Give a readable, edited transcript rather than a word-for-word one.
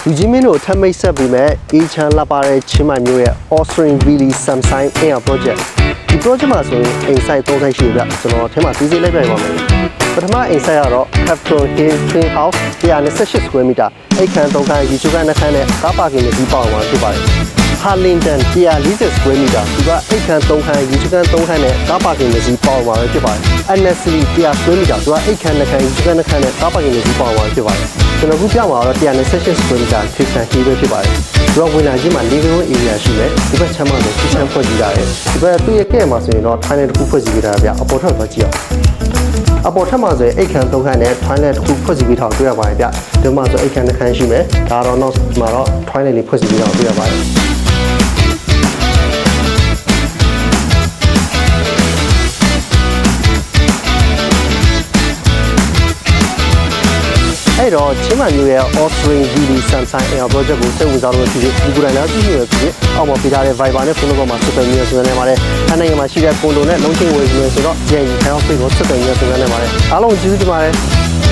လူကြီးမင်းတို့ထပ်မိတ်ဆက်ပြီးမဲ့အေချန်လာပါတဲ့ချင်းမိုင်မျိုးရဲ့ Austrian Really Samsung Air Project ဒီ project မှာဆိုရင်အိမ်ဆိုင်3ဆိုင်ရှိပြကျွန်တော်ထဲမှာစီးစီးလိုက်ပြပါမယ်ပထမအိမ်ဆိုင်ကတော့ Capitol Hill Twin House 128 square meter အိမ်ခန်း3ခန်းရေချိုးခန်း2ခန်းနဲ့ကားပါကင်နဲ့ပြီးပေါအောင်မှာဖြစ်ပါတယ်Harlington 140 square meter ဒီကအိမ်ခန်း3ခန်းရေချိုးခန်း3ခန်းနဲ့ကားပါကင်နဲ့ပြီးပေါအောင်မှာဖြစ်ပါတယ် Annesley 100 square meter ဒီကအိမ်ခန်း2ခန်းရေချိုးခန်း2ခန်းနဲ့ကားပါကင်နဲ့ပြီးပေါအောင်မှာဖြစ်ပါတယ်ကျွန်တော်ခုပြမှာတော့128 square meter ထိခံဟီးပဲဖြစ်ပါတယ်ဒီတော့ဝင်လာခြင်းမှာ living room area ရှိတယ်ဒီဘက်ချမ်းမှာဆို kitchen ဖွဲ့ကြည့်ရတယ်ဒီဘက်သူ့ရဲ့ကဲ့မှာဆိုရင်တော့ toilet တစ်ခုဖွဲ့ကြည့်ပေးတာဗျအပေါ်ထပ်သွားကြည့်အောင်အပေါ်ထပ်မှာဆိုရင်အိတ်ခန်း3ခန်းနဲ့ toilet တစ်ခုဖွဲ့ကြည့်ပေးထားတွေ့ရပါတယ်ဗျဒီမှာဆိုအိတ်ခန်း2ခန်းရှိမယ်ဒါတော့နောက်မှာတော့ toilet လေးဖွဲ့ကြည့်ပေးထားတွေ့ရပါတယ်အဲ့တော့ချင်းမမျိုးရဲ့ Austrian Really Samsung Air Project ကိုစိတ်ဝင်စားလို့ဖြစ်ဖြစ်ဒီကိုယ်တိုင်လည်းကြည့်ရဖြစ်ဖြစ်အောက်မှာပေးထားတဲ့ Viber နဲ့ဖုန်းနံပါတ်မှာဆက်သွယ်ပြီးဆွေးနွေးနေပါတယ်။အဲ့နိုင်ငံမှာရှိတဲ့ကွန်ဒိုနဲ့လုံးချင်းဝယ်ယူနေဆိုတော့ကြည့်ရင် Health Pay ကိုဆက်သွယ်ပြီးဆွေးနွေးနေပါတယ်။အားလုံးကျေးဇူးတင်ပါတယ်။